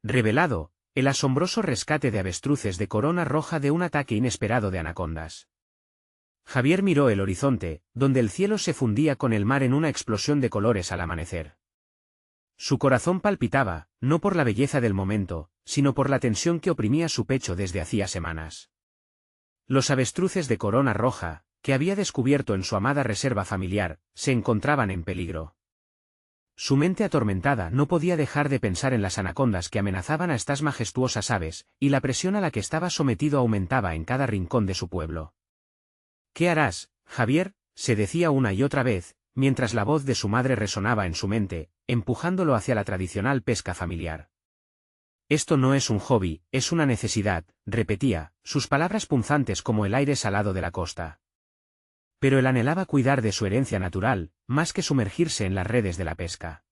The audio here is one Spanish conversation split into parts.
revelado el asombroso rescate de avestruces de corona roja de un ataque inesperado de anacondas. Javier miró el horizonte, donde el cielo se fundía con el mar en una explosión de colores al amanecer. Su corazón palpitaba, no por la belleza del momento, sino por la tensión que oprimía su pecho desde hacía semanas. Los avestruces de corona roja, que había descubierto en su amada reserva familiar, se encontraban en peligro. Su mente atormentada no podía dejar de pensar en las anacondas que amenazaban a estas majestuosas aves, y la presión a la que estaba sometido aumentaba en cada rincón de su pueblo. «¿Qué harás, Javier?», se decía una y otra vez, mientras la voz de su madre resonaba en su mente, empujándolo hacia la tradicional pesca familiar. «Esto no es un hobby, es una necesidad», repetía, sus palabras punzantes como el aire salado de la costa. Pero él anhelaba cuidar de su herencia natural, más que sumergirse en las redes de la pesca.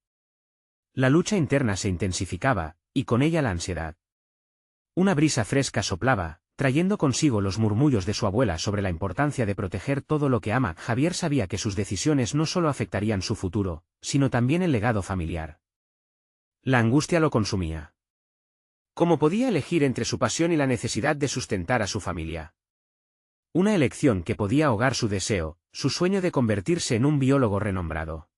La lucha interna se intensificaba, y con ella la ansiedad. Una brisa fresca soplaba, trayendo consigo los murmullos de su abuela sobre la importancia de proteger todo lo que ama. Javier sabía que sus decisiones no solo afectarían su futuro, sino también el legado familiar. La angustia lo consumía. ¿Cómo podía elegir entre su pasión y la necesidad de sustentar a su familia? Una elección que podía ahogar su deseo, su sueño de convertirse en un biólogo renombrado.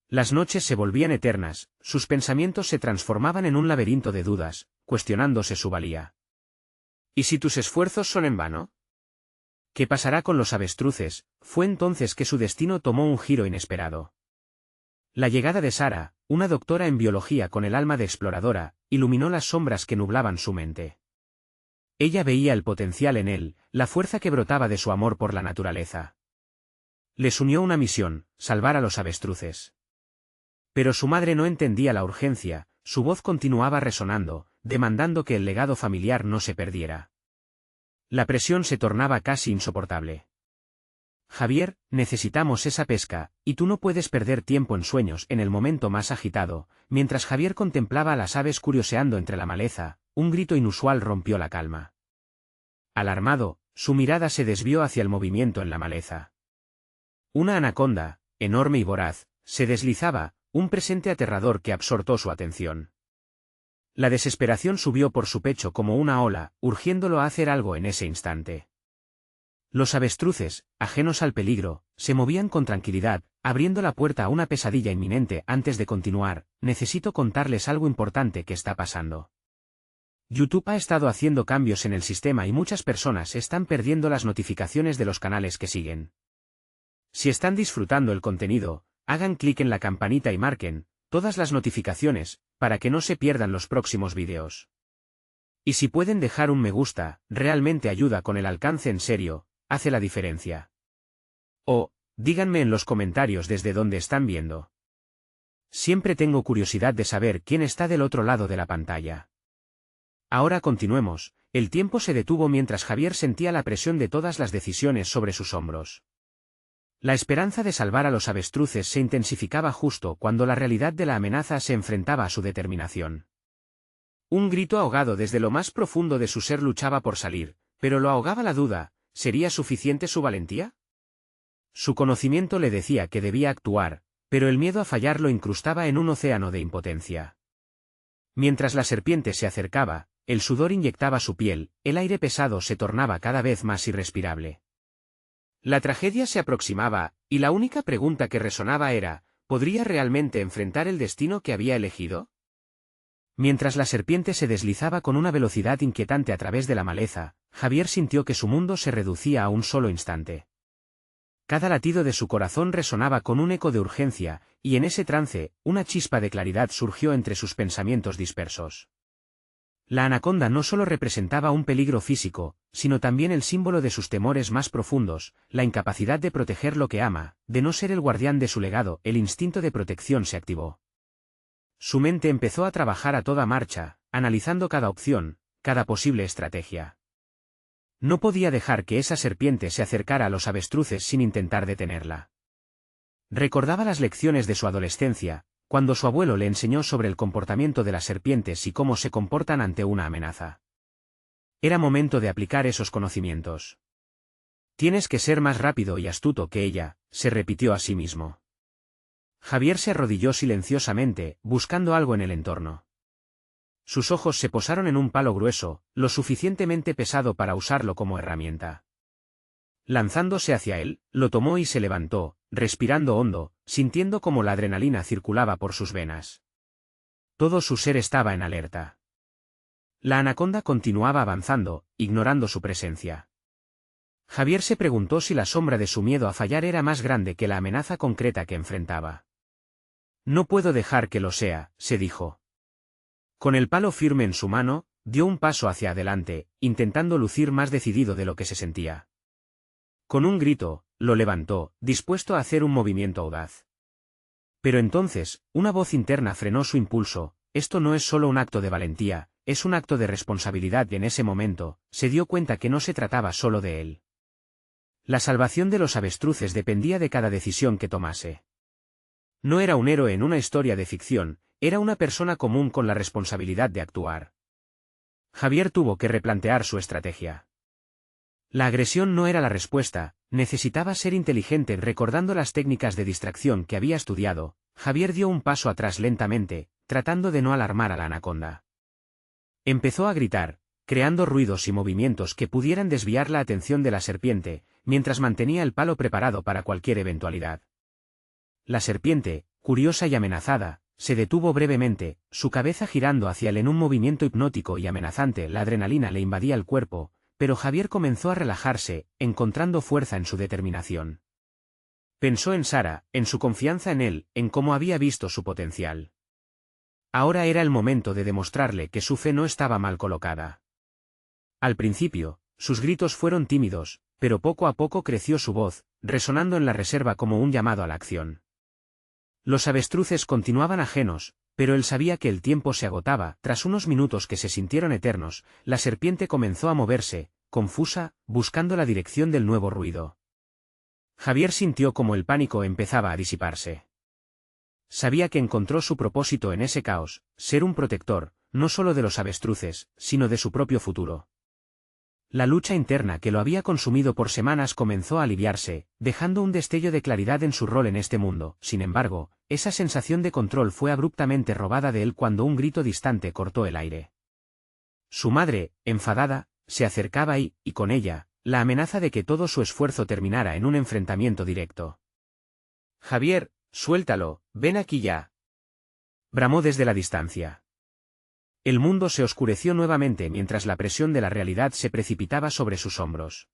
Las noches se volvían eternas, sus pensamientos se transformaban en un laberinto de dudas, cuestionándose su valía. ¿Y si tus esfuerzos son en vano? ¿Qué pasará con los avestruces? Fue entonces que su destino tomó un giro inesperado. La llegada de Sara, una doctora en biología con el alma de exploradora, iluminó las sombras que nublaban su mente. Ella veía el potencial en él, la fuerza que brotaba de su amor por la naturaleza. Les unió una misión: salvar a los avestruces. Pero su madre no entendía la urgencia, su voz continuaba resonando, demandando que el legado familiar no se perdiera. La presión se tornaba casi insoportable. «Javier, necesitamos esa pesca, y tú no puedes perder tiempo en sueños». En el momento más agitado, mientras Javier contemplaba a las aves curioseando entre la maleza, un grito inusual rompió la calma. Alarmado, su mirada se desvió hacia el movimiento en la maleza. Una anaconda, enorme y voraz, se deslizaba, un presente aterrador que absortó su atención. La desesperación subió por su pecho como una ola, urgiéndolo a hacer algo en ese instante. Los avestruces, ajenos al peligro, se movían con tranquilidad, abriendo la puerta a una pesadilla inminente. Antes de continuar, necesito contarles algo importante que está pasando. YouTube ha estado haciendo cambios en el sistema y muchas personas están perdiendo las notificaciones de los canales que siguen. Si están disfrutando el contenido, hagan clic en la campanita y marquen todas las notificaciones, para que no se pierdan los próximos vídeos. Y si pueden dejar un me gusta, realmente ayuda con el alcance, en serio, hace la diferencia. O, díganme en los comentarios desde dónde están viendo. Siempre tengo curiosidad de saber quién está del otro lado de la pantalla. Ahora continuemos. El tiempo se detuvo mientras Javier sentía la presión de todas las decisiones sobre sus hombros. La esperanza de salvar a los avestruces se intensificaba justo cuando la realidad de la amenaza se enfrentaba a su determinación. Un grito ahogado desde lo más profundo de su ser luchaba por salir, pero lo ahogaba la duda: ¿sería suficiente su valentía? Su conocimiento le decía que debía actuar, pero el miedo a fallar lo incrustaba en un océano de impotencia. Mientras la serpiente se acercaba, el sudor inyectaba su piel, el aire pesado se tornaba cada vez más irrespirable. La tragedia se aproximaba, y la única pregunta que resonaba era: ¿podría realmente enfrentar el destino que había elegido? Mientras la serpiente se deslizaba con una velocidad inquietante a través de la maleza, Javier sintió que su mundo se reducía a un solo instante. Cada latido de su corazón resonaba con un eco de urgencia, y en ese trance, una chispa de claridad surgió entre sus pensamientos dispersos. La anaconda no solo representaba un peligro físico, sino también el símbolo de sus temores más profundos, la incapacidad de proteger lo que ama, de no ser el guardián de su legado. El instinto de protección se activó. Su mente empezó a trabajar a toda marcha, analizando cada opción, cada posible estrategia. No podía dejar que esa serpiente se acercara a los avestruces sin intentar detenerla. Recordaba las lecciones de su adolescencia, cuando su abuelo le enseñó sobre el comportamiento de las serpientes y cómo se comportan ante una amenaza. Era momento de aplicar esos conocimientos. «Tienes que ser más rápido y astuto que ella», se repitió a sí mismo. Javier se arrodilló silenciosamente, buscando algo en el entorno. Sus ojos se posaron en un palo grueso, lo suficientemente pesado para usarlo como herramienta. Lanzándose hacia él, lo tomó y se levantó, respirando hondo, sintiendo como la adrenalina circulaba por sus venas. Todo su ser estaba en alerta. La anaconda continuaba avanzando, ignorando su presencia. Javier se preguntó si la sombra de su miedo a fallar era más grande que la amenaza concreta que enfrentaba. No puedo dejar que lo sea, se dijo. Con el palo firme en su mano, dio un paso hacia adelante, intentando lucir más decidido de lo que se sentía. Con un grito, lo levantó, dispuesto a hacer un movimiento audaz. Pero entonces, una voz interna frenó su impulso. Esto no es solo un acto de valentía, es un acto de responsabilidad y en ese momento, se dio cuenta que no se trataba solo de él. La salvación de los avestruces dependía de cada decisión que tomase. No era un héroe en una historia de ficción, era una persona común con la responsabilidad de actuar. Javier tuvo que replantear su estrategia. La agresión no era la respuesta, necesitaba ser inteligente. Recordando las técnicas de distracción que había estudiado, Javier dio un paso atrás lentamente, tratando de no alarmar a la anaconda. Empezó a gritar, creando ruidos y movimientos que pudieran desviar la atención de la serpiente, mientras mantenía el palo preparado para cualquier eventualidad. La serpiente, curiosa y amenazada, se detuvo brevemente, su cabeza girando hacia él en un movimiento hipnótico y amenazante. La adrenalina le invadía el cuerpo, pero Javier comenzó a relajarse, encontrando fuerza en su determinación. Pensó en Sara, en su confianza en él, en cómo había visto su potencial. Ahora era el momento de demostrarle que su fe no estaba mal colocada. Al principio, sus gritos fueron tímidos, pero poco a poco creció su voz, resonando en la reserva como un llamado a la acción. Los avestruces continuaban ajenos, pero él sabía que el tiempo se agotaba. Tras unos minutos que se sintieron eternos, la serpiente comenzó a moverse, confusa, buscando la dirección del nuevo ruido. Javier sintió como el pánico empezaba a disiparse. Sabía que encontró su propósito en ese caos, ser un protector, no solo de los avestruces, sino de su propio futuro. La lucha interna que lo había consumido por semanas comenzó a aliviarse, dejando un destello de claridad en su rol en este mundo. Sin embargo, esa sensación de control fue abruptamente robada de él cuando un grito distante cortó el aire. Su madre, enfadada, se acercaba y con ella, la amenaza de que todo su esfuerzo terminara en un enfrentamiento directo. «Javier, suéltalo, ven aquí ya», bramó desde la distancia. El mundo se oscureció nuevamente mientras la presión de la realidad se precipitaba sobre sus hombros.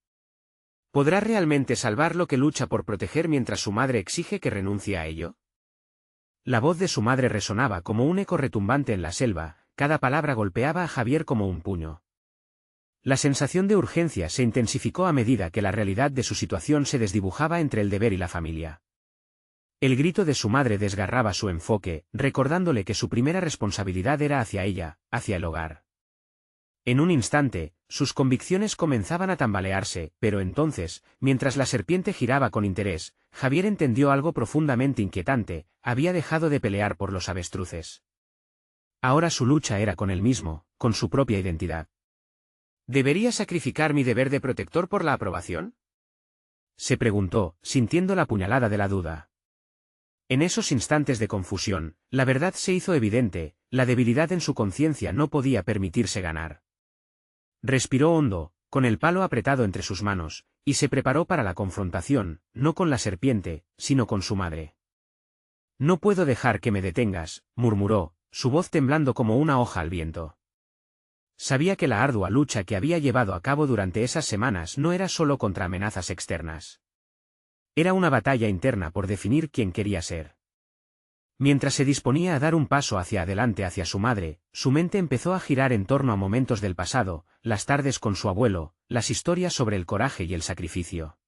¿Podrá realmente salvar lo que lucha por proteger mientras su madre exige que renuncie a ello? La voz de su madre resonaba como un eco retumbante en la selva, cada palabra golpeaba a Javier como un puño. La sensación de urgencia se intensificó a medida que la realidad de su situación se desdibujaba entre el deber y la familia. El grito de su madre desgarraba su enfoque, recordándole que su primera responsabilidad era hacia ella, hacia el hogar. En un instante, sus convicciones comenzaban a tambalearse, pero entonces, mientras la serpiente giraba con interés, Javier entendió algo profundamente inquietante: había dejado de pelear por los avestruces. Ahora su lucha era con él mismo, con su propia identidad. ¿Debería sacrificar mi deber de protector por la aprobación?, se preguntó, sintiendo la puñalada de la duda. En esos instantes de confusión, la verdad se hizo evidente: la debilidad en su conciencia no podía permitirse ganar. Respiró hondo, con el palo apretado entre sus manos, y se preparó para la confrontación, no con la serpiente, sino con su madre. «No puedo dejar que me detengas», murmuró, su voz temblando como una hoja al viento. Sabía que la ardua lucha que había llevado a cabo durante esas semanas no era solo contra amenazas externas. Era una batalla interna por definir quién quería ser. Mientras se disponía a dar un paso hacia adelante hacia su madre, su mente empezó a girar en torno a momentos del pasado, las tardes con su abuelo, las historias sobre el coraje y el sacrificio.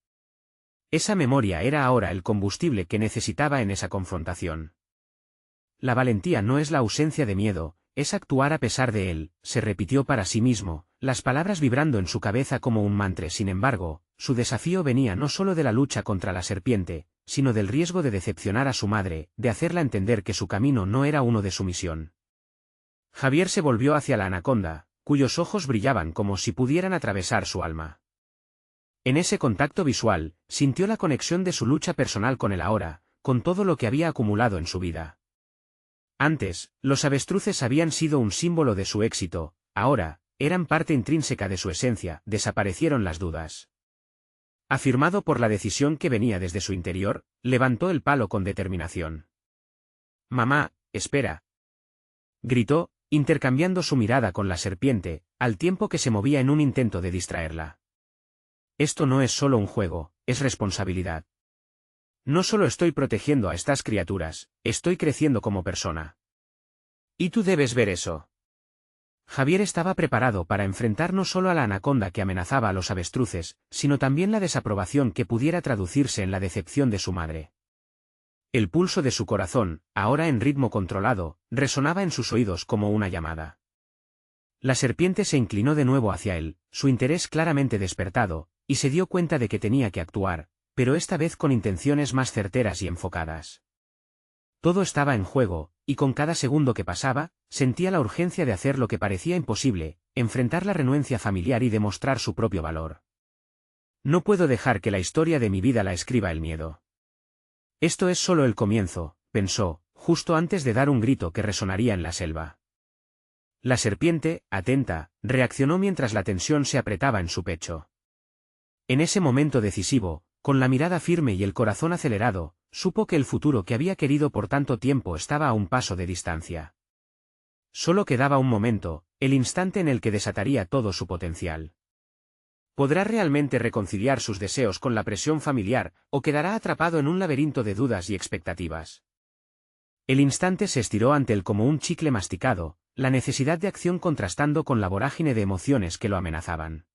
Esa memoria era ahora el combustible que necesitaba en esa confrontación. La valentía no es la ausencia de miedo, es actuar a pesar de él, se repitió para sí mismo, las palabras vibrando en su cabeza como un mantra. Sin embargo, su desafío venía no solo de la lucha contra la serpiente, sino del riesgo de decepcionar a su madre, de hacerla entender que su camino no era uno de sumisión. Javier se volvió hacia la anaconda, cuyos ojos brillaban como si pudieran atravesar su alma. En ese contacto visual, sintió la conexión de su lucha personal con él ahora, con todo lo que había acumulado en su vida. Antes, los avestruces habían sido un símbolo de su éxito, ahora, eran parte intrínseca de su esencia, desaparecieron las dudas. Afirmado por la decisión que venía desde su interior, levantó el palo con determinación. «Mamá, espera», gritó, intercambiando su mirada con la serpiente, al tiempo que se movía en un intento de distraerla. «Esto no es solo un juego, es responsabilidad. No solo estoy protegiendo a estas criaturas, estoy creciendo como persona. Y tú debes ver eso». Javier estaba preparado para enfrentar no solo a la anaconda que amenazaba a los avestruces, sino también la desaprobación que pudiera traducirse en la decepción de su madre. El pulso de su corazón, ahora en ritmo controlado, resonaba en sus oídos como una llamada. La serpiente se inclinó de nuevo hacia él, su interés claramente despertado, y se dio cuenta de que tenía que actuar, pero esta vez con intenciones más certeras y enfocadas. Todo estaba en juego, y con cada segundo que pasaba, sentía la urgencia de hacer lo que parecía imposible, enfrentar la renuencia familiar y demostrar su propio valor. No puedo dejar que la historia de mi vida la escriba el miedo. Esto es solo el comienzo, pensó, justo antes de dar un grito que resonaría en la selva. La serpiente, atenta, reaccionó mientras la tensión se apretaba en su pecho. En ese momento decisivo, con la mirada firme y el corazón acelerado, supo que el futuro que había querido por tanto tiempo estaba a un paso de distancia. Solo quedaba un momento, el instante en el que desataría todo su potencial. ¿Podrá realmente reconciliar sus deseos con la presión familiar, o quedará atrapado en un laberinto de dudas y expectativas? El instante se estiró ante él como un chicle masticado, la necesidad de acción contrastando con la vorágine de emociones que lo amenazaban.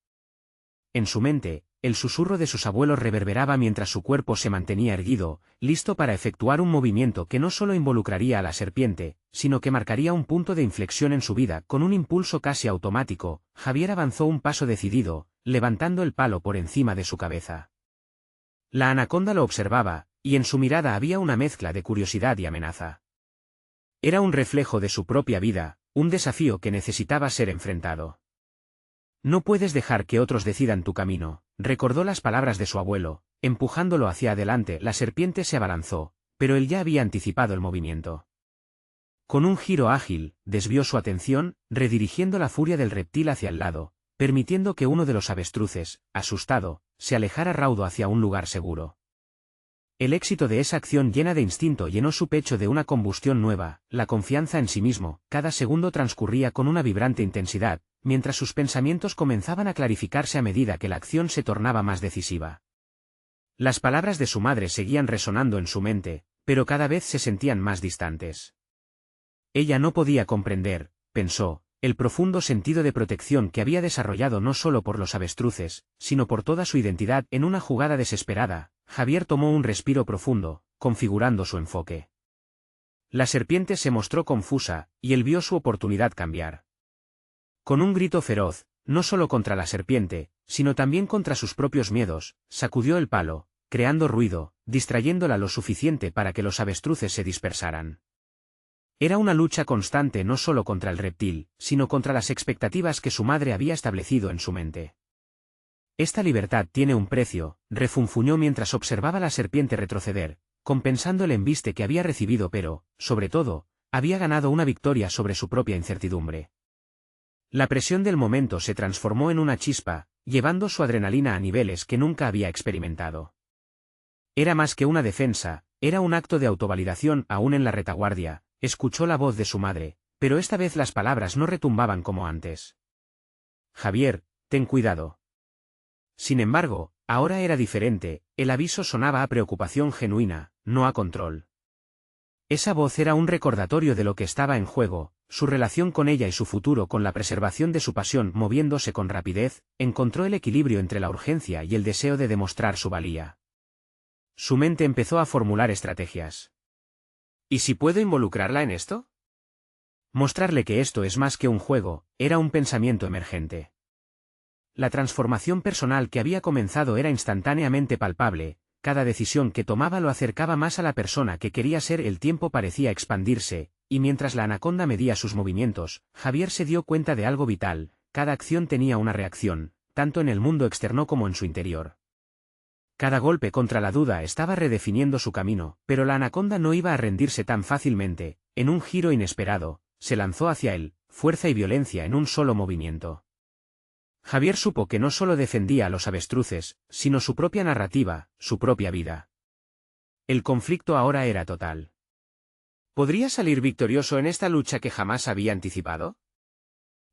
En su mente, el susurro de sus abuelos reverberaba mientras su cuerpo se mantenía erguido, listo para efectuar un movimiento que no solo involucraría a la serpiente, sino que marcaría un punto de inflexión en su vida. Con un impulso casi automático, Javier avanzó un paso decidido, levantando el palo por encima de su cabeza. La anaconda lo observaba, y en su mirada había una mezcla de curiosidad y amenaza. Era un reflejo de su propia vida, un desafío que necesitaba ser enfrentado. «No puedes dejar que otros decidan tu camino», recordó las palabras de su abuelo, empujándolo hacia adelante. La serpiente se abalanzó, pero él ya había anticipado el movimiento. Con un giro ágil, desvió su atención, redirigiendo la furia del reptil hacia el lado, permitiendo que uno de los avestruces, asustado, se alejara raudo hacia un lugar seguro. El éxito de esa acción llena de instinto llenó su pecho de una combustión nueva, la confianza en sí mismo. Cada segundo transcurría con una vibrante intensidad, mientras sus pensamientos comenzaban a clarificarse a medida que la acción se tornaba más decisiva. Las palabras de su madre seguían resonando en su mente, pero cada vez se sentían más distantes. Ella no podía comprender, pensó, el profundo sentido de protección que había desarrollado no solo por los avestruces, sino por toda su identidad. En una jugada desesperada, Javier tomó un respiro profundo, configurando su enfoque. La serpiente se mostró confusa, y él vio su oportunidad cambiar. Con un grito feroz, no solo contra la serpiente, sino también contra sus propios miedos, sacudió el palo, creando ruido, distrayéndola lo suficiente para que los avestruces se dispersaran. Era una lucha constante no solo contra el reptil, sino contra las expectativas que su madre había establecido en su mente. «Esta libertad tiene un precio», refunfuñó mientras observaba a la serpiente retroceder, compensando el embiste que había recibido, pero, sobre todo, había ganado una victoria sobre su propia incertidumbre. La presión del momento se transformó en una chispa, llevando su adrenalina a niveles que nunca había experimentado. Era más que una defensa, era un acto de autovalidación. Aún en la retaguardia, escuchó la voz de su madre, pero esta vez las palabras no retumbaban como antes. «Javier, ten cuidado». Sin embargo, ahora era diferente, el aviso sonaba a preocupación genuina, no a control. Esa voz era un recordatorio de lo que estaba en juego, su relación con ella y su futuro. Con la preservación de su pasión moviéndose con rapidez, encontró el equilibrio entre la urgencia y el deseo de demostrar su valía. Su mente empezó a formular estrategias. ¿Y si puedo involucrarla en esto? Mostrarle que esto es más que un juego, era un pensamiento emergente. La transformación personal que había comenzado era instantáneamente palpable, cada decisión que tomaba lo acercaba más a la persona que quería ser. El tiempo parecía expandirse, y mientras la anaconda medía sus movimientos, Javier se dio cuenta de algo vital: cada acción tenía una reacción, tanto en el mundo externo como en su interior. Cada golpe contra la duda estaba redefiniendo su camino, pero la anaconda no iba a rendirse tan fácilmente. en un giro inesperado, se lanzó hacia él, fuerza y violencia en un solo movimiento. Javier supo que no solo defendía a los avestruces, sino su propia narrativa, su propia vida. El conflicto ahora era total. ¿Podría salir victorioso en esta lucha que jamás había anticipado?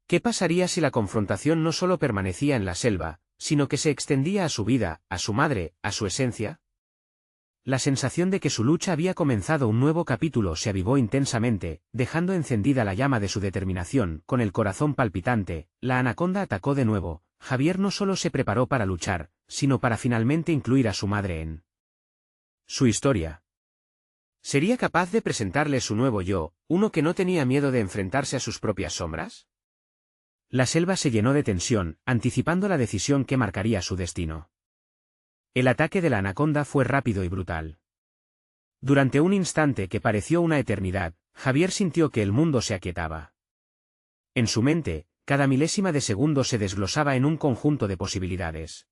¿Qué pasaría si la confrontación no solo permanecía en la selva, sino que se extendía a su vida, a su madre, a su esencia? La sensación de que su lucha había comenzado un nuevo capítulo se avivó intensamente, dejando encendida la llama de su determinación. Con el corazón palpitante, la anaconda atacó de nuevo. Javier no solo se preparó para luchar, sino para finalmente incluir a su madre en su historia. ¿Sería capaz de presentarle su nuevo yo, uno que no tenía miedo de enfrentarse a sus propias sombras? La selva se llenó de tensión, anticipando la decisión que marcaría su destino. El ataque de la anaconda fue rápido y brutal. Durante un instante que pareció una eternidad, Javier sintió que el mundo se aquietaba. En su mente, cada milésima de segundo se desglosaba en un conjunto de posibilidades.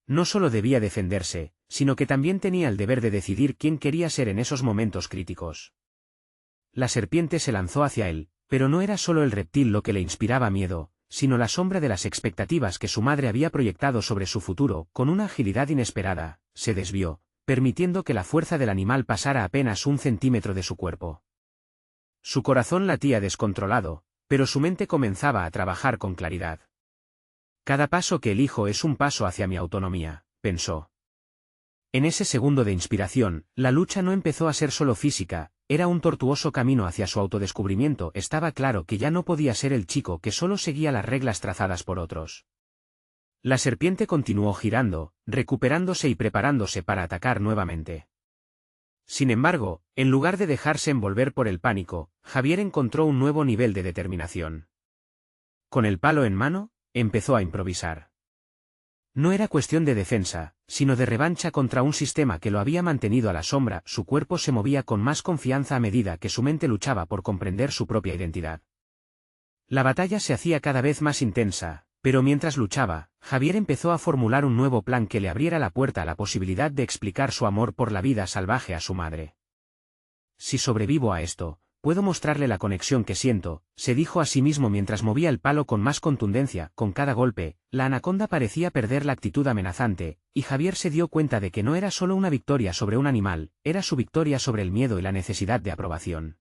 No solo debía defenderse, sino que también tenía el deber de decidir quién quería ser en esos momentos críticos. La serpiente se lanzó hacia él, pero no era solo el reptil lo que le inspiraba miedo, sino la sombra de las expectativas que su madre había proyectado sobre su futuro. Con una agilidad inesperada, se desvió, permitiendo que la fuerza del animal pasara apenas 1 centímetro de su cuerpo. Su corazón latía descontrolado, pero su mente comenzaba a trabajar con claridad. Cada paso que elijo es un paso hacia mi autonomía, pensó. En ese segundo de inspiración, la lucha no empezó a ser solo física, era un tortuoso camino hacia su autodescubrimiento. Estaba claro que ya no podía ser el chico que solo seguía las reglas trazadas por otros. La serpiente continuó girando, recuperándose y preparándose para atacar nuevamente. Sin embargo, en lugar de dejarse envolver por el pánico, Javier encontró un nuevo nivel de determinación. Con el palo en mano, empezó a improvisar. No era cuestión de defensa, sino de revancha contra un sistema que lo había mantenido a la sombra. Su cuerpo se movía con más confianza a medida que su mente luchaba por comprender su propia identidad. La batalla se hacía cada vez más intensa, pero mientras luchaba, Javier empezó a formular un nuevo plan que le abriera la puerta a la posibilidad de explicar su amor por la vida salvaje a su madre. Si sobrevivo a esto, puedo mostrarle la conexión que siento, se dijo a sí mismo mientras movía el palo con más contundencia. Con cada golpe, la anaconda parecía perder la actitud amenazante, y Javier se dio cuenta de que no era solo una victoria sobre un animal, era su victoria sobre el miedo y la necesidad de aprobación.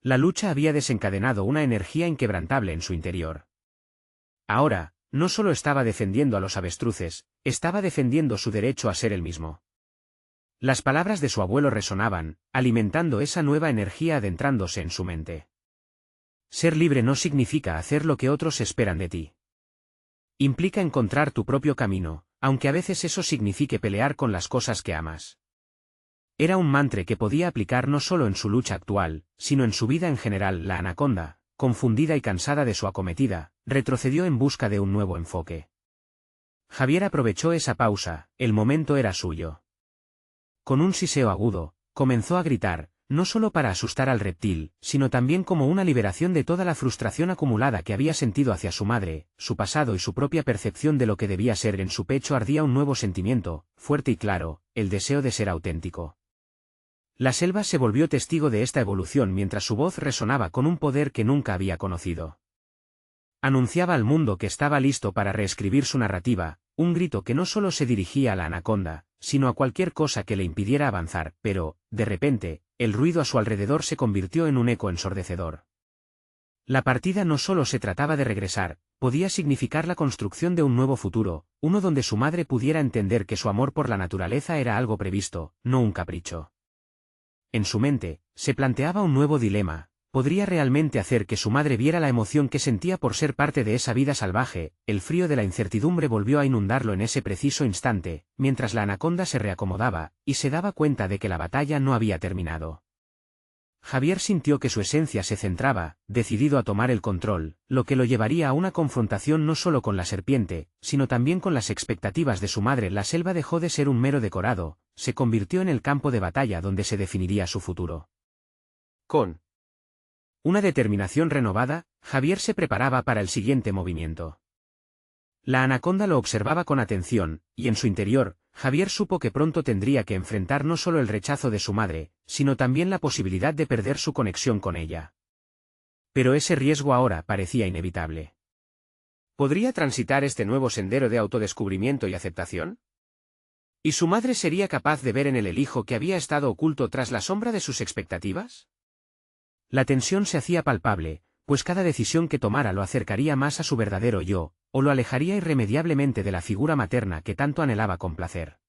La lucha había desencadenado una energía inquebrantable en su interior. Ahora, no solo estaba defendiendo a los avestruces, estaba defendiendo su derecho a ser él mismo. Las palabras de su abuelo resonaban, alimentando esa nueva energía adentrándose en su mente. Ser libre no significa hacer lo que otros esperan de ti. Implica encontrar tu propio camino, aunque a veces eso signifique pelear con las cosas que amas. Era un mantra que podía aplicar no solo en su lucha actual, sino en su vida en general. La anaconda, confundida y cansada de su acometida, retrocedió en busca de un nuevo enfoque. Javier aprovechó esa pausa, el momento era suyo. Con un siseo agudo, comenzó a gritar, no solo para asustar al reptil, sino también como una liberación de toda la frustración acumulada que había sentido hacia su madre, su pasado y su propia percepción de lo que debía ser. En su pecho ardía un nuevo sentimiento, fuerte y claro, el deseo de ser auténtico. La selva se volvió testigo de esta evolución mientras su voz resonaba con un poder que nunca había conocido. Anunciaba al mundo que estaba listo para reescribir su narrativa, un grito que no solo se dirigía a la anaconda, sino a cualquier cosa que le impidiera avanzar. Pero, de repente, el ruido a su alrededor se convirtió en un eco ensordecedor. La partida no solo se trataba de regresar, podía significar la construcción de un nuevo futuro, uno donde su madre pudiera entender que su amor por la naturaleza era algo previsto, no un capricho. En su mente, se planteaba un nuevo dilema. ¿Podría realmente hacer que su madre viera la emoción que sentía por ser parte de esa vida salvaje? El frío de la incertidumbre volvió a inundarlo en ese preciso instante, mientras la anaconda se reacomodaba, y se daba cuenta de que la batalla no había terminado. Javier sintió que su esencia se centraba, decidido a tomar el control, lo que lo llevaría a una confrontación no solo con la serpiente, sino también con las expectativas de su madre. La selva dejó de ser un mero decorado, se convirtió en el campo de batalla donde se definiría su futuro. Con una determinación renovada, Javier se preparaba para el siguiente movimiento. La anaconda lo observaba con atención, y en su interior, Javier supo que pronto tendría que enfrentar no solo el rechazo de su madre, sino también la posibilidad de perder su conexión con ella. Pero ese riesgo ahora parecía inevitable. ¿Podría transitar este nuevo sendero de autodescubrimiento y aceptación? ¿Y su madre sería capaz de ver en él el hijo que había estado oculto tras la sombra de sus expectativas? La tensión se hacía palpable, pues cada decisión que tomara lo acercaría más a su verdadero yo, o lo alejaría irremediablemente de la figura materna que tanto anhelaba complacer.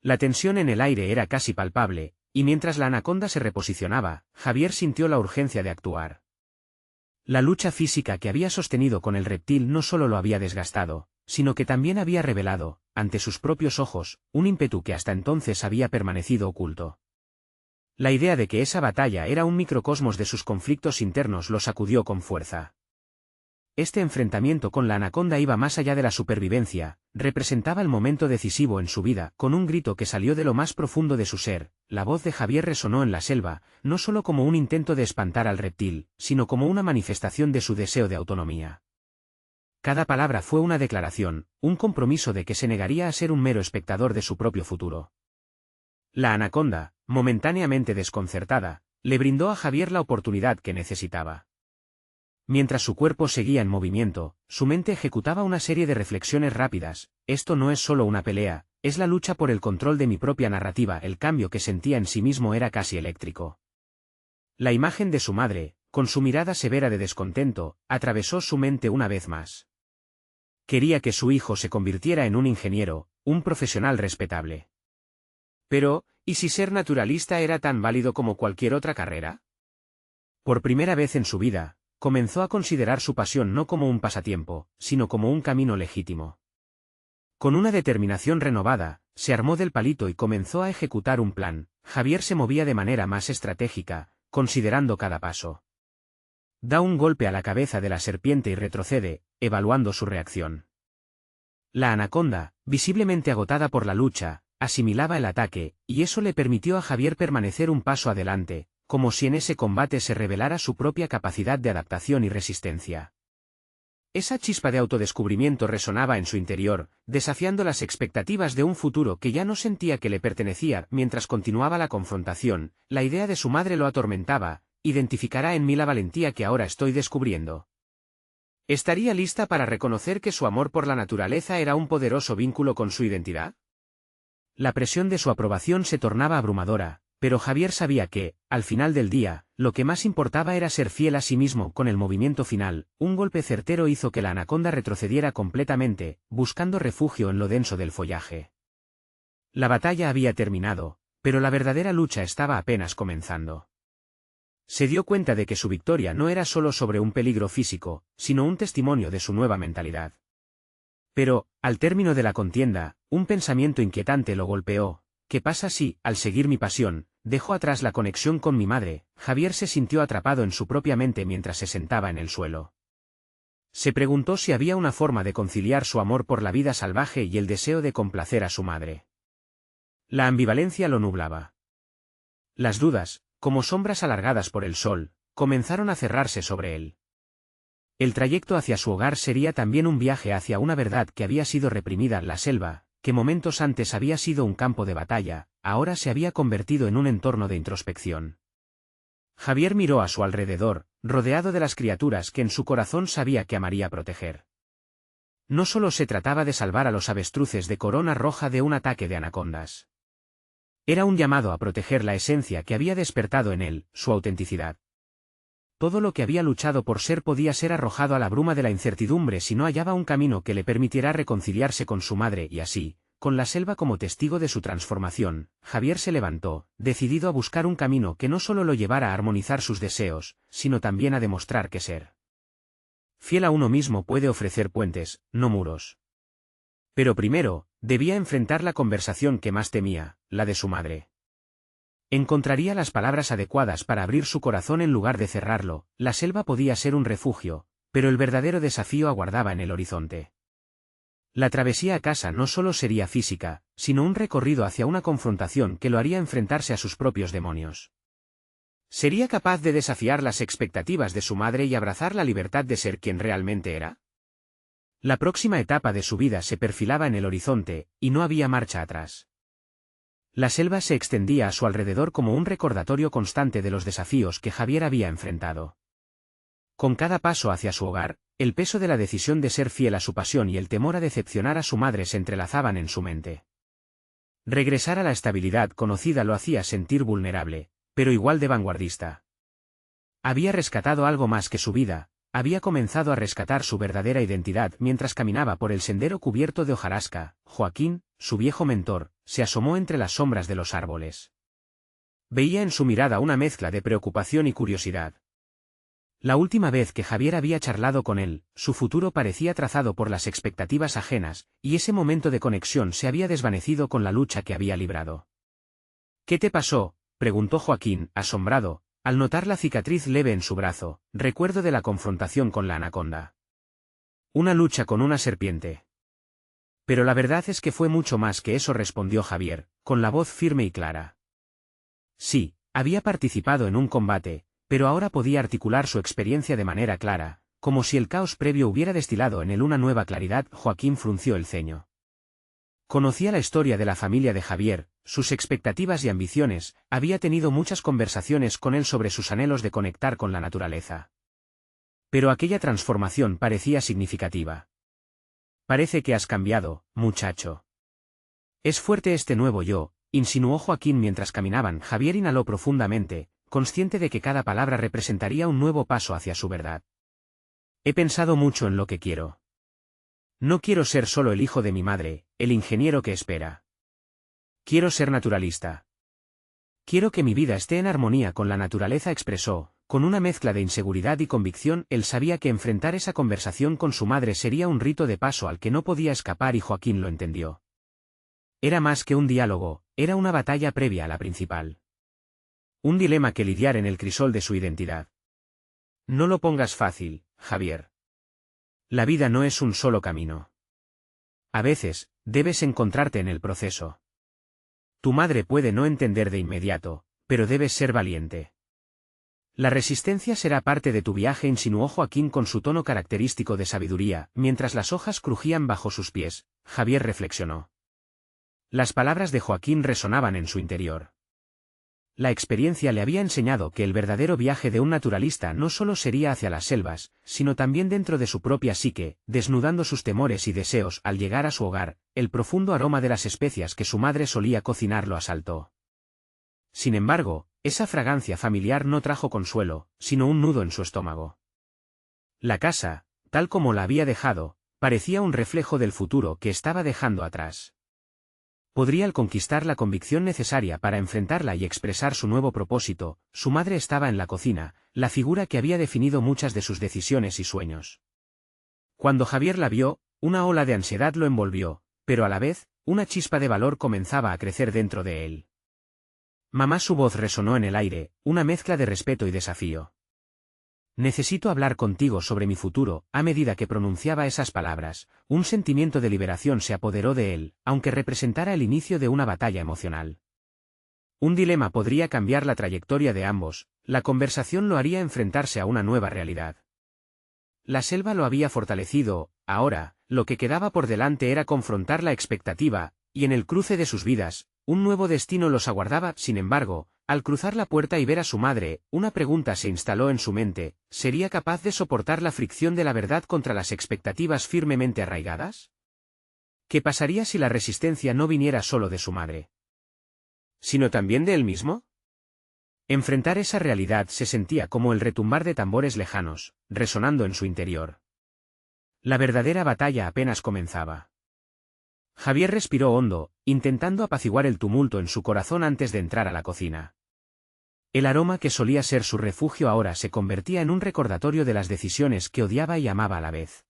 La tensión en el aire era casi palpable, y mientras la anaconda se reposicionaba, Javier sintió la urgencia de actuar. La lucha física que había sostenido con el reptil no solo lo había desgastado, sino que también había revelado, ante sus propios ojos, un ímpetu que hasta entonces había permanecido oculto. La idea de que esa batalla era un microcosmos de sus conflictos internos lo sacudió con fuerza. Este enfrentamiento con la anaconda iba más allá de la supervivencia, representaba el momento decisivo en su vida. Con un grito que salió de lo más profundo de su ser, la voz de Javier resonó en la selva, no solo como un intento de espantar al reptil, sino como una manifestación de su deseo de autonomía. Cada palabra fue una declaración, un compromiso de que se negaría a ser un mero espectador de su propio futuro. La anaconda, momentáneamente desconcertada, le brindó a Javier la oportunidad que necesitaba. Mientras su cuerpo seguía en movimiento, su mente ejecutaba una serie de reflexiones rápidas. Esto no es solo una pelea, es la lucha por el control de mi propia narrativa. El cambio que sentía en sí mismo era casi eléctrico. La imagen de su madre, con su mirada severa de descontento, atravesó su mente una vez más. Quería que su hijo se convirtiera en un ingeniero, un profesional respetable. Pero, ¿y si ser naturalista era tan válido como cualquier otra carrera? Por primera vez en su vida, comenzó a considerar su pasión no como un pasatiempo, sino como un camino legítimo. Con una determinación renovada, se armó del palito y comenzó a ejecutar un plan. Javier se movía de manera más estratégica, considerando cada paso. Da un golpe a la cabeza de la serpiente y retrocede, evaluando su reacción. La anaconda, visiblemente agotada por la lucha, asimilaba el ataque, y eso le permitió a Javier permanecer un paso adelante, como si en ese combate se revelara su propia capacidad de adaptación y resistencia. Esa chispa de autodescubrimiento resonaba en su interior, desafiando las expectativas de un futuro que ya no sentía que le pertenecía. Mientras continuaba la confrontación, la idea de su madre lo atormentaba. ¿Identificará en mí la valentía que ahora estoy descubriendo? ¿Estaría lista para reconocer que su amor por la naturaleza era un poderoso vínculo con su identidad? La presión de su aprobación se tornaba abrumadora, pero Javier sabía que, al final del día, lo que más importaba era ser fiel a sí mismo. Con el movimiento final, un golpe certero hizo que la anaconda retrocediera completamente, buscando refugio en lo denso del follaje. La batalla había terminado, pero la verdadera lucha estaba apenas comenzando. Se dio cuenta de que su victoria no era solo sobre un peligro físico, sino un testimonio de su nueva mentalidad. Pero, al término de la contienda, un pensamiento inquietante lo golpeó. ¿Qué pasa si, al seguir mi pasión, dejo atrás la conexión con mi madre? Javier se sintió atrapado en su propia mente mientras se sentaba en el suelo. Se preguntó si había una forma de conciliar su amor por la vida salvaje y el deseo de complacer a su madre. La ambivalencia lo nublaba. Las dudas, como sombras alargadas por el sol, comenzaron a cerrarse sobre él. El trayecto hacia su hogar sería también un viaje hacia una verdad que había sido reprimida. La selva, que momentos antes había sido un campo de batalla, ahora se había convertido en un entorno de introspección. Javier miró a su alrededor, rodeado de las criaturas que en su corazón sabía que amaría proteger. No solo se trataba de salvar a los avestruces de corona roja de un ataque de anacondas. Era un llamado a proteger la esencia que había despertado en él, su autenticidad. Todo lo que había luchado por ser podía ser arrojado a la bruma de la incertidumbre si no hallaba un camino que le permitiera reconciliarse con su madre y así, con la selva como testigo de su transformación. Javier se levantó, decidido a buscar un camino que no solo lo llevara a armonizar sus deseos, sino también a demostrar que ser fiel a uno mismo puede ofrecer puentes, no muros. Pero primero, debía enfrentar la conversación que más temía, la de su madre. Encontraría las palabras adecuadas para abrir su corazón en lugar de cerrarlo. La selva podía ser un refugio, pero el verdadero desafío aguardaba en el horizonte. La travesía a casa no solo sería física, sino un recorrido hacia una confrontación que lo haría enfrentarse a sus propios demonios. ¿Sería capaz de desafiar las expectativas de su madre y abrazar la libertad de ser quien realmente era? La próxima etapa de su vida se perfilaba en el horizonte, y no había marcha atrás. La selva se extendía a su alrededor como un recordatorio constante de los desafíos que Javier había enfrentado. Con cada paso hacia su hogar, el peso de la decisión de ser fiel a su pasión y el temor a decepcionar a su madre se entrelazaban en su mente. Regresar a la estabilidad conocida lo hacía sentir vulnerable, pero igual de vanguardista. Había rescatado algo más que su vida, había comenzado a rescatar su verdadera identidad mientras caminaba por el sendero cubierto de hojarasca. Joaquín, su viejo mentor, se asomó entre las sombras de los árboles. Veía en su mirada una mezcla de preocupación y curiosidad. La última vez que Javier había charlado con él, su futuro parecía trazado por las expectativas ajenas, y ese momento de conexión se había desvanecido con la lucha que había librado. ¿Qué te pasó?, preguntó Joaquín, asombrado, al notar la cicatriz leve en su brazo, recuerdo de la confrontación con la anaconda. Una lucha con una serpiente. Pero la verdad es que fue mucho más que eso, respondió Javier, con la voz firme y clara. Sí, había participado en un combate, pero ahora podía articular su experiencia de manera clara, como si el caos previo hubiera destilado en él una nueva claridad. Joaquín frunció el ceño. Conocía la historia de la familia de Javier, sus expectativas y ambiciones, había tenido muchas conversaciones con él sobre sus anhelos de conectar con la naturaleza. Pero aquella transformación parecía significativa. Parece que has cambiado, muchacho. Es fuerte este nuevo yo, insinuó Joaquín mientras caminaban. Javier inhaló profundamente, consciente de que cada palabra representaría un nuevo paso hacia su verdad. He pensado mucho en lo que quiero. No quiero ser solo el hijo de mi madre, el ingeniero que espera. Quiero ser naturalista. Quiero que mi vida esté en armonía con la naturaleza, expresó, con una mezcla de inseguridad y convicción. Él sabía que enfrentar esa conversación con su madre sería un rito de paso al que no podía escapar y Joaquín lo entendió. Era más que un diálogo, era una batalla previa a la principal. Un dilema que lidiar en el crisol de su identidad. No lo pongas fácil, Javier. La vida no es un solo camino. A veces, debes encontrarte en el proceso. Tu madre puede no entender de inmediato, pero debes ser valiente. La resistencia será parte de tu viaje, insinuó Joaquín con su tono característico de sabiduría, mientras las hojas crujían bajo sus pies. Javier reflexionó. Las palabras de Joaquín resonaban en su interior. La experiencia le había enseñado que el verdadero viaje de un naturalista no solo sería hacia las selvas, sino también dentro de su propia psique, desnudando sus temores y deseos. Al llegar a su hogar, el profundo aroma de las especias que su madre solía cocinar lo asaltó. Sin embargo, esa fragancia familiar no trajo consuelo, sino un nudo en su estómago. La casa, tal como la había dejado, parecía un reflejo del futuro que estaba dejando atrás. Podría conquistar la convicción necesaria para enfrentarla y expresar su nuevo propósito. Su madre estaba en la cocina, la figura que había definido muchas de sus decisiones y sueños. Cuando Javier la vio, una ola de ansiedad lo envolvió, pero a la vez, una chispa de valor comenzaba a crecer dentro de él. Mamá, su voz resonó en el aire, una mezcla de respeto y desafío. Necesito hablar contigo sobre mi futuro. A medida que pronunciaba esas palabras, un sentimiento de liberación se apoderó de él, aunque representara el inicio de una batalla emocional. Un dilema podría cambiar la trayectoria de ambos, la conversación lo haría enfrentarse a una nueva realidad. La selva lo había fortalecido, ahora, lo que quedaba por delante era confrontar la expectativa, y en el cruce de sus vidas, un nuevo destino los aguardaba. Sin embargo, al cruzar la puerta y ver a su madre, una pregunta se instaló en su mente: ¿sería capaz de soportar la fricción de la verdad contra las expectativas firmemente arraigadas? ¿Qué pasaría si la resistencia no viniera solo de su madre, sino también de él mismo? Enfrentar esa realidad se sentía como el retumbar de tambores lejanos, resonando en su interior. La verdadera batalla apenas comenzaba. Javier respiró hondo, intentando apaciguar el tumulto en su corazón antes de entrar a la cocina. El aroma que solía ser su refugio ahora se convertía en un recordatorio de las decisiones que odiaba y amaba a la vez.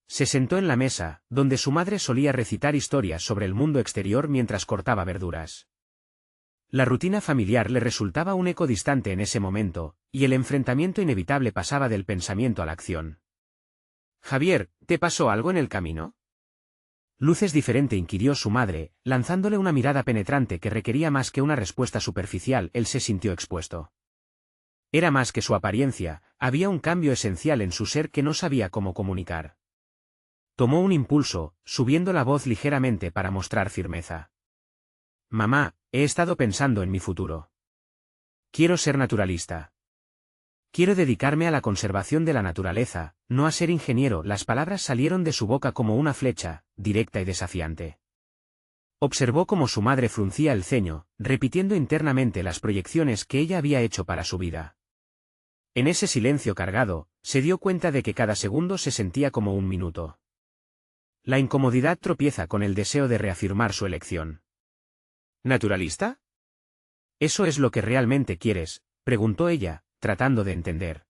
Se sentó en la mesa, donde su madre solía recitar historias sobre el mundo exterior mientras cortaba verduras. La rutina familiar le resultaba un eco distante en ese momento, y el enfrentamiento inevitable pasaba del pensamiento a la acción. «Javier, ¿te pasó algo en el camino?» «Luces diferente», inquirió su madre, lanzándole una mirada penetrante que requería más que una respuesta superficial. Él se sintió expuesto. Era más que su apariencia, había un cambio esencial en su ser que no sabía cómo comunicar. Tomó un impulso, subiendo la voz ligeramente para mostrar firmeza. Mamá, he estado pensando en mi futuro. Quiero ser naturalista. Quiero dedicarme a la conservación de la naturaleza, no a ser ingeniero. Las palabras salieron de su boca como una flecha, directa y desafiante. Observó cómo su madre fruncía el ceño, repitiendo internamente las proyecciones que ella había hecho para su vida. En ese silencio cargado, se dio cuenta de que cada segundo se sentía como un minuto. La incomodidad tropieza con el deseo de reafirmar su elección. ¿Naturalista? ¿Eso es lo que realmente quieres?, preguntó ella, tratando de entender.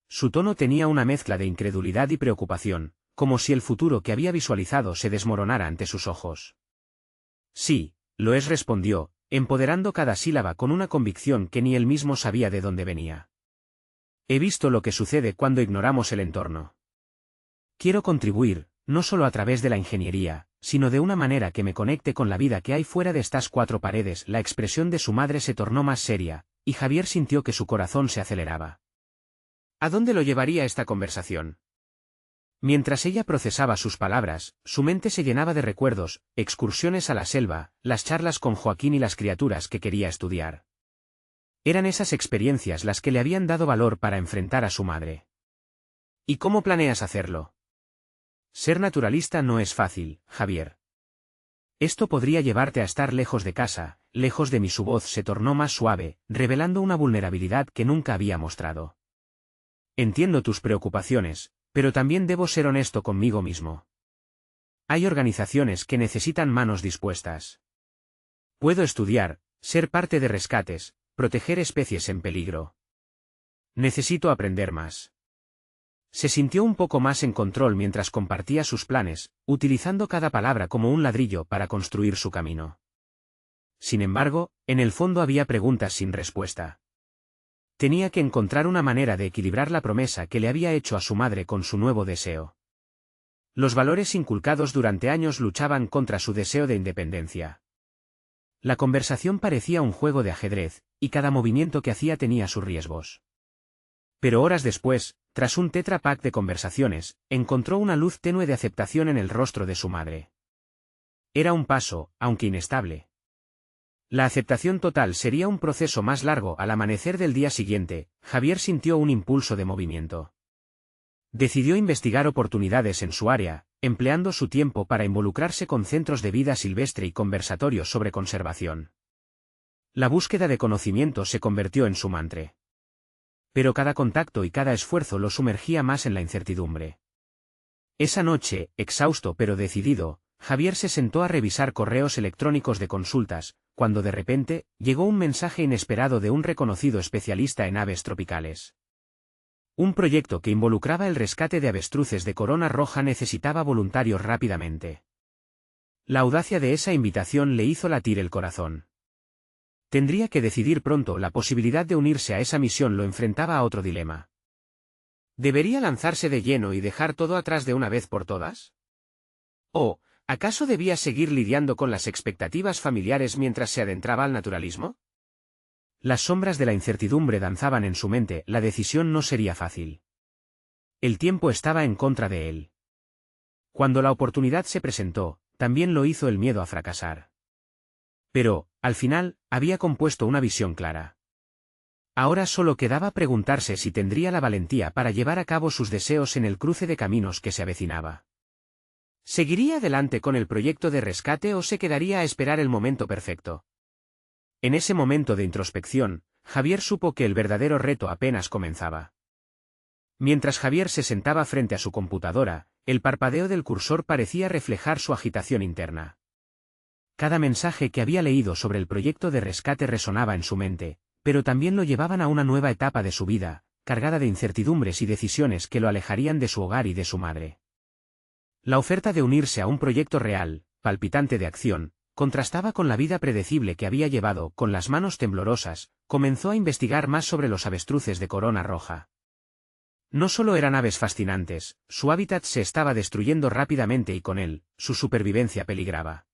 Su tono tenía una mezcla de incredulidad y preocupación, como si el futuro que había visualizado se desmoronara ante sus ojos. Sí, lo es, respondió, empoderando cada sílaba con una convicción que ni él mismo sabía de dónde venía. He visto lo que sucede cuando ignoramos el entorno. Quiero contribuir, no solo a través de la ingeniería, sino de una manera que me conecte con la vida que hay fuera de estas cuatro paredes. La expresión de su madre se tornó más seria, y Javier sintió que su corazón se aceleraba. ¿A dónde lo llevaría esta conversación? Mientras ella procesaba sus palabras, su mente se llenaba de recuerdos, excursiones a la selva, las charlas con Joaquín y las criaturas que quería estudiar. Eran esas experiencias las que le habían dado valor para enfrentar a su madre. ¿Y cómo planeas hacerlo? Ser naturalista no es fácil, Javier. Esto podría llevarte a estar lejos de casa, lejos de mí. Su voz se tornó más suave, revelando una vulnerabilidad que nunca había mostrado. Entiendo tus preocupaciones, pero también debo ser honesto conmigo mismo. Hay organizaciones que necesitan manos dispuestas. Puedo estudiar, ser parte de rescates, proteger especies en peligro. Necesito aprender más. Se sintió un poco más en control mientras compartía sus planes, utilizando cada palabra como un ladrillo para construir su camino. Sin embargo, en el fondo había preguntas sin respuesta. Tenía que encontrar una manera de equilibrar la promesa que le había hecho a su madre con su nuevo deseo. Los valores inculcados durante años luchaban contra su deseo de independencia. La conversación parecía un juego de ajedrez, y cada movimiento que hacía tenía sus riesgos. Pero horas después, tras un Tetra Pak de conversaciones, encontró una luz tenue de aceptación en el rostro de su madre. Era un paso, aunque inestable. La aceptación total sería un proceso más largo. Al amanecer del día siguiente, Javier sintió un impulso de movimiento. Decidió investigar oportunidades en su área, empleando su tiempo para involucrarse con centros de vida silvestre y conversatorios sobre conservación. La búsqueda de conocimiento se convirtió en su mantra. Pero cada contacto y cada esfuerzo lo sumergía más en la incertidumbre. Esa noche, exhausto pero decidido, Javier se sentó a revisar correos electrónicos de consultas, cuando de repente, llegó un mensaje inesperado de un reconocido especialista en aves tropicales. Un proyecto que involucraba el rescate de avestruces de corona roja necesitaba voluntarios rápidamente. La audacia de esa invitación le hizo latir el corazón. Tendría que decidir pronto. La posibilidad de unirse a esa misión lo enfrentaba a otro dilema. ¿Debería lanzarse de lleno y dejar todo atrás de una vez por todas? ¿O, acaso debía seguir lidiando con las expectativas familiares mientras se adentraba al naturalismo? Las sombras de la incertidumbre danzaban en su mente. La decisión no sería fácil. El tiempo estaba en contra de él. Cuando la oportunidad se presentó, también lo hizo el miedo a fracasar. Pero, al final, había compuesto una visión clara. Ahora solo quedaba preguntarse si tendría la valentía para llevar a cabo sus deseos en el cruce de caminos que se avecinaba. ¿Seguiría adelante con el proyecto de rescate o se quedaría a esperar el momento perfecto? En ese momento de introspección, Javier supo que el verdadero reto apenas comenzaba. Mientras Javier se sentaba frente a su computadora, el parpadeo del cursor parecía reflejar su agitación interna. Cada mensaje que había leído sobre el proyecto de rescate resonaba en su mente, pero también lo llevaban a una nueva etapa de su vida, cargada de incertidumbres y decisiones que lo alejarían de su hogar y de su madre. La oferta de unirse a un proyecto real, palpitante de acción, contrastaba con la vida predecible que había llevado. Con las manos temblorosas, comenzó a investigar más sobre los avestruces de corona roja. No solo eran aves fascinantes, su hábitat se estaba destruyendo rápidamente y con él, su supervivencia peligraba.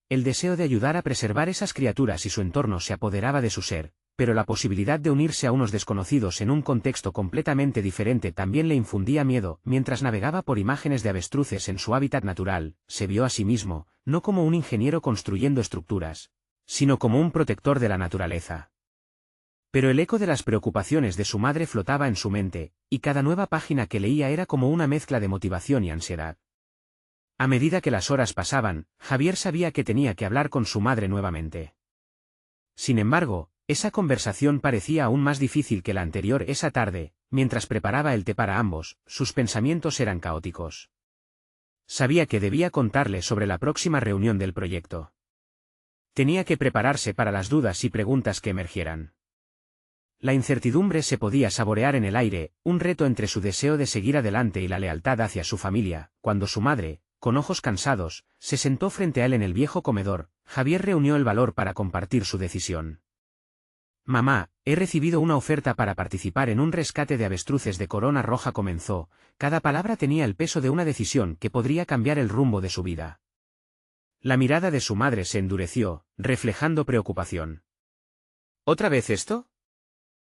El deseo de ayudar a preservar esas criaturas y su entorno se apoderaba de su ser, pero la posibilidad de unirse a unos desconocidos en un contexto completamente diferente también le infundía miedo. Mientras navegaba por imágenes de avestruces en su hábitat natural, se vio a sí mismo, no como un ingeniero construyendo estructuras, sino como un protector de la naturaleza. Pero el eco de las preocupaciones de su madre flotaba en su mente, y cada nueva página que leía era como una mezcla de motivación y ansiedad. A medida que las horas pasaban, Javier sabía que tenía que hablar con su madre nuevamente. Sin embargo, esa conversación parecía aún más difícil que la anterior. Esa tarde, mientras preparaba el té para ambos, sus pensamientos eran caóticos. Sabía que debía contarle sobre la próxima reunión del proyecto. Tenía que prepararse para las dudas y preguntas que emergieran. La incertidumbre se podía saborear en el aire, un reto entre su deseo de seguir adelante y la lealtad hacia su familia. Cuando su madre, con ojos cansados, se sentó frente a él en el viejo comedor, Javier reunió el valor para compartir su decisión. «Mamá, he recibido una oferta para participar en un rescate de avestruces de corona roja», comenzó. Cada palabra tenía el peso de una decisión que podría cambiar el rumbo de su vida. La mirada de su madre se endureció, reflejando preocupación. «¿Otra vez esto?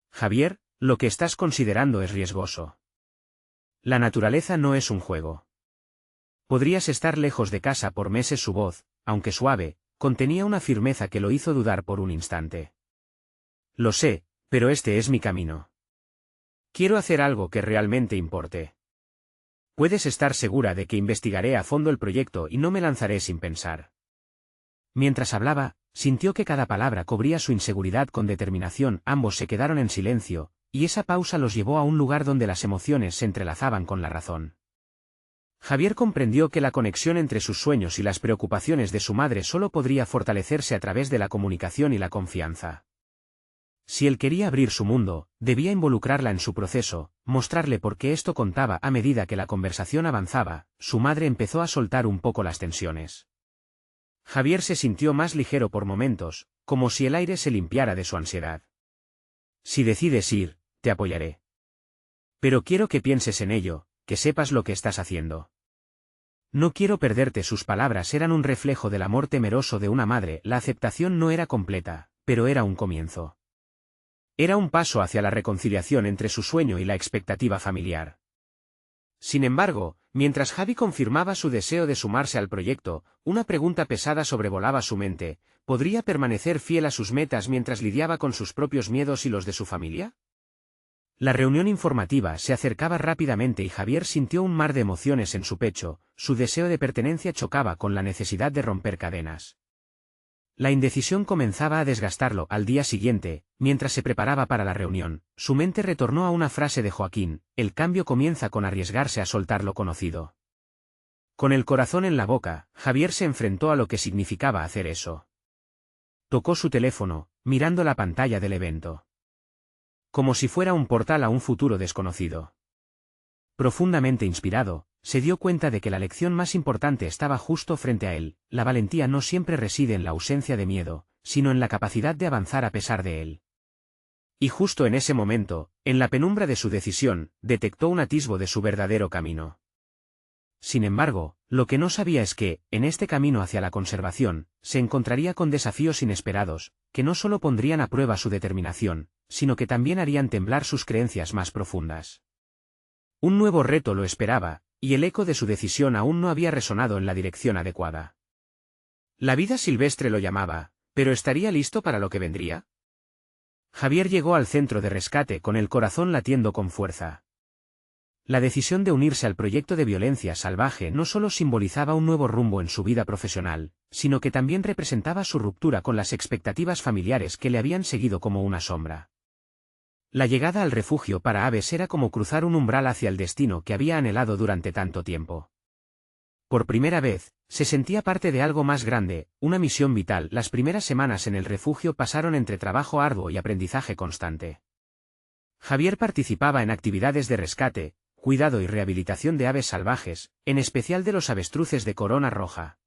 Javier, lo que estás considerando es riesgoso. La naturaleza no es un juego. Podrías estar lejos de casa por meses». Su voz, aunque suave, contenía una firmeza que lo hizo dudar por un instante. «Lo sé, pero este es mi camino. Quiero hacer algo que realmente importe. Puedes estar segura de que investigaré a fondo el proyecto y no me lanzaré sin pensar». Mientras hablaba, sintió que cada palabra cubría su inseguridad con determinación. Ambos se quedaron en silencio, y esa pausa los llevó a un lugar donde las emociones se entrelazaban con la razón. Javier comprendió que la conexión entre sus sueños y las preocupaciones de su madre solo podría fortalecerse a través de la comunicación y la confianza. Si él quería abrir su mundo, debía involucrarla en su proceso, mostrarle por qué esto contaba. A medida que la conversación avanzaba, su madre empezó a soltar un poco las tensiones. Javier se sintió más ligero por momentos, como si el aire se limpiara de su ansiedad. «Si decides ir, te apoyaré. Pero quiero que pienses en ello, que sepas lo que estás haciendo. No quiero perderte». Sus palabras eran un reflejo del amor temeroso de una madre. La aceptación no era completa, pero era un comienzo. Era un paso hacia la reconciliación entre su sueño y la expectativa familiar. Sin embargo, mientras Javi confirmaba su deseo de sumarse al proyecto, una pregunta pesada sobrevolaba su mente: ¿podría permanecer fiel a sus metas mientras lidiaba con sus propios miedos y los de su familia? La reunión informativa se acercaba rápidamente y Javier sintió un mar de emociones en su pecho. Su deseo de pertenencia chocaba con la necesidad de romper cadenas. La indecisión comenzaba a desgastarlo. Al día siguiente, mientras se preparaba para la reunión, su mente retornó a una frase de Joaquín: «El cambio comienza con arriesgarse a soltar lo conocido». Con el corazón en la boca, Javier se enfrentó a lo que significaba hacer eso. Tocó su teléfono, mirando la pantalla del evento. Como si fuera un portal a un futuro desconocido. Profundamente inspirado, se dio cuenta de que la lección más importante estaba justo frente a él: la valentía no siempre reside en la ausencia de miedo, sino en la capacidad de avanzar a pesar de él. Y justo en ese momento, en la penumbra de su decisión, detectó un atisbo de su verdadero camino. Sin embargo, lo que no sabía es que, en este camino hacia la conservación, se encontraría con desafíos inesperados, que no solo pondrían a prueba su determinación, sino que también harían temblar sus creencias más profundas. Un nuevo reto lo esperaba, y el eco de su decisión aún no había resonado en la dirección adecuada. La vida silvestre lo llamaba, pero ¿estaría listo para lo que vendría? Javier llegó al centro de rescate con el corazón latiendo con fuerza. La decisión de unirse al proyecto de violencia salvaje no solo simbolizaba un nuevo rumbo en su vida profesional, sino que también representaba su ruptura con las expectativas familiares que le habían seguido como una sombra. La llegada al refugio para aves era como cruzar un umbral hacia el destino que había anhelado durante tanto tiempo. Por primera vez, se sentía parte de algo más grande, una misión vital. Las primeras semanas en el refugio pasaron entre trabajo arduo y aprendizaje constante. Javier participaba en actividades de rescate, cuidado y rehabilitación de aves salvajes, en especial de los avestruces de corona roja.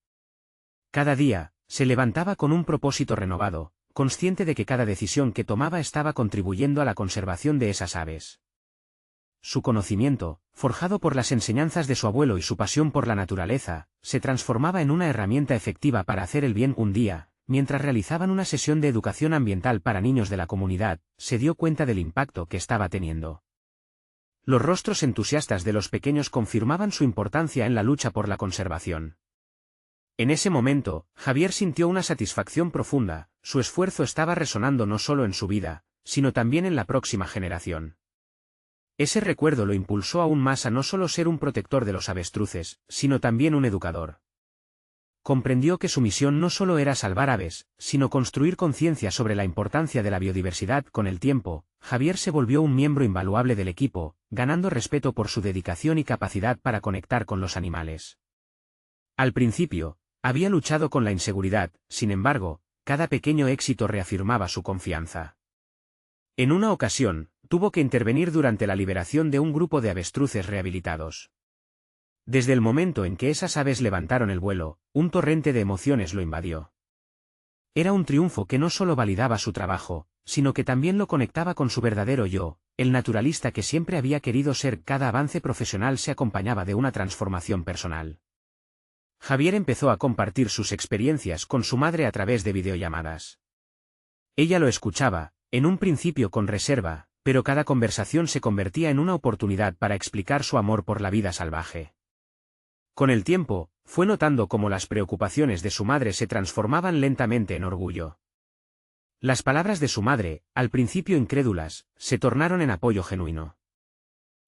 Cada día, se levantaba con un propósito renovado, consciente de que cada decisión que tomaba estaba contribuyendo a la conservación de esas aves. Su conocimiento, forjado por las enseñanzas de su abuelo y su pasión por la naturaleza, se transformaba en una herramienta efectiva para hacer el bien. Un día, mientras realizaban una sesión de educación ambiental para niños de la comunidad, se dio cuenta del impacto que estaba teniendo. Los rostros entusiastas de los pequeños confirmaban su importancia en la lucha por la conservación. En ese momento, Javier sintió una satisfacción profunda, su esfuerzo estaba resonando no solo en su vida, sino también en la próxima generación. Ese recuerdo lo impulsó aún más a no solo ser un protector de los avestruces, sino también un educador. Comprendió que su misión no solo era salvar aves, sino construir conciencia sobre la importancia de la biodiversidad. Con el tiempo, Javier se volvió un miembro invaluable del equipo, ganando respeto por su dedicación y capacidad para conectar con los animales. Al principio, había luchado con la inseguridad, sin embargo, cada pequeño éxito reafirmaba su confianza. En una ocasión, tuvo que intervenir durante la liberación de un grupo de avestruces rehabilitados. Desde el momento en que esas aves levantaron el vuelo, un torrente de emociones lo invadió. Era un triunfo que no solo validaba su trabajo, sino que también lo conectaba con su verdadero yo, el naturalista que siempre había querido ser. Cada avance profesional se acompañaba de una transformación personal. Javier empezó a compartir sus experiencias con su madre a través de videollamadas. Ella lo escuchaba, en un principio con reserva, pero cada conversación se convertía en una oportunidad para explicar su amor por la vida salvaje. Con el tiempo, fue notando cómo las preocupaciones de su madre se transformaban lentamente en orgullo. Las palabras de su madre, al principio incrédulas, se tornaron en apoyo genuino.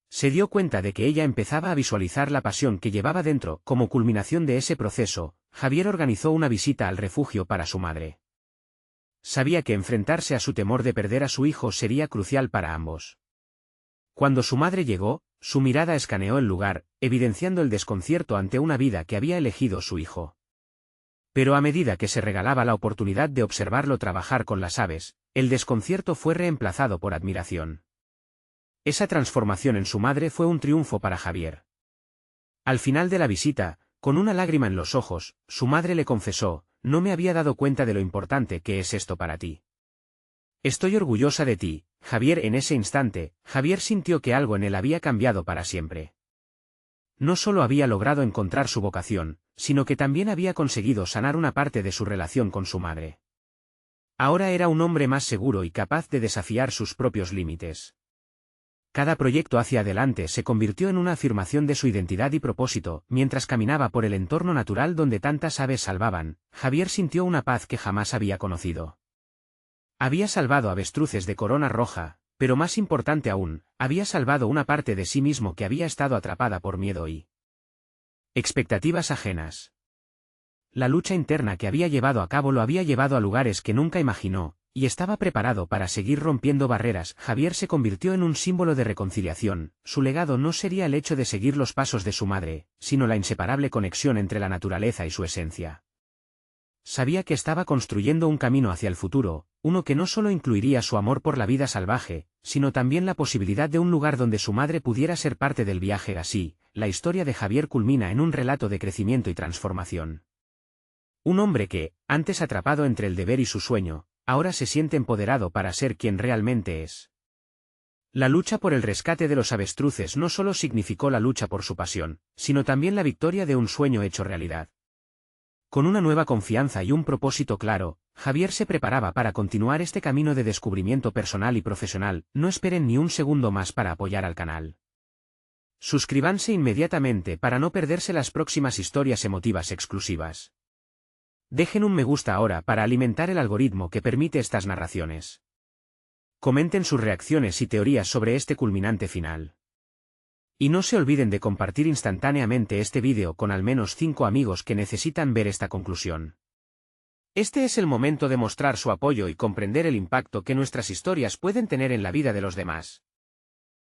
Se dio cuenta de que ella empezaba a visualizar la pasión que llevaba dentro. Como culminación de ese proceso, Javier organizó una visita al refugio para su madre. Sabía que enfrentarse a su temor de perder a su hijo sería crucial para ambos. Cuando su madre llegó, su mirada escaneó el lugar, evidenciando el desconcierto ante una vida que había elegido su hijo. Pero a medida que se regalaba la oportunidad de observarlo trabajar con las aves, el desconcierto fue reemplazado por admiración. Esa transformación en su madre fue un triunfo para Javier. Al final de la visita, con una lágrima en los ojos, su madre le confesó: «No me había dado cuenta de lo importante que es esto para ti. Estoy orgullosa de ti, Javier». En ese instante, Javier sintió que algo en él había cambiado para siempre. No solo había logrado encontrar su vocación, sino que también había conseguido sanar una parte de su relación con su madre. Ahora era un hombre más seguro y capaz de desafiar sus propios límites. Cada proyecto hacia adelante se convirtió en una afirmación de su identidad y propósito. Mientras caminaba por el entorno natural donde tantas aves salvaban, Javier sintió una paz que jamás había conocido. Había salvado avestruces de corona roja, pero más importante aún, había salvado una parte de sí mismo que había estado atrapada por miedo y expectativas ajenas. La lucha interna que había llevado a cabo lo había llevado a lugares que nunca imaginó, y estaba preparado para seguir rompiendo barreras. Javier se convirtió en un símbolo de reconciliación. Su legado no sería el hecho de seguir los pasos de su madre, sino la inseparable conexión entre la naturaleza y su esencia. Sabía que estaba construyendo un camino hacia el futuro, uno que no solo incluiría su amor por la vida salvaje, sino también la posibilidad de un lugar donde su madre pudiera ser parte del viaje. Así, la historia de Javier culmina en un relato de crecimiento y transformación. Un hombre que, antes atrapado entre el deber y su sueño, ahora se siente empoderado para ser quien realmente es. La lucha por el rescate de los avestruces no solo significó la lucha por su pasión, sino también la victoria de un sueño hecho realidad. Con una nueva confianza y un propósito claro, Javier se preparaba para continuar este camino de descubrimiento personal y profesional. No esperen ni un segundo más para apoyar al canal. Suscríbanse inmediatamente para no perderse las próximas historias emotivas exclusivas. Dejen un me gusta ahora para alimentar el algoritmo que permite estas narraciones. Comenten sus reacciones y teorías sobre este culminante final. Y no se olviden de compartir instantáneamente este vídeo con al menos 5 amigos que necesitan ver esta conclusión. Este es el momento de mostrar su apoyo y comprender el impacto que nuestras historias pueden tener en la vida de los demás.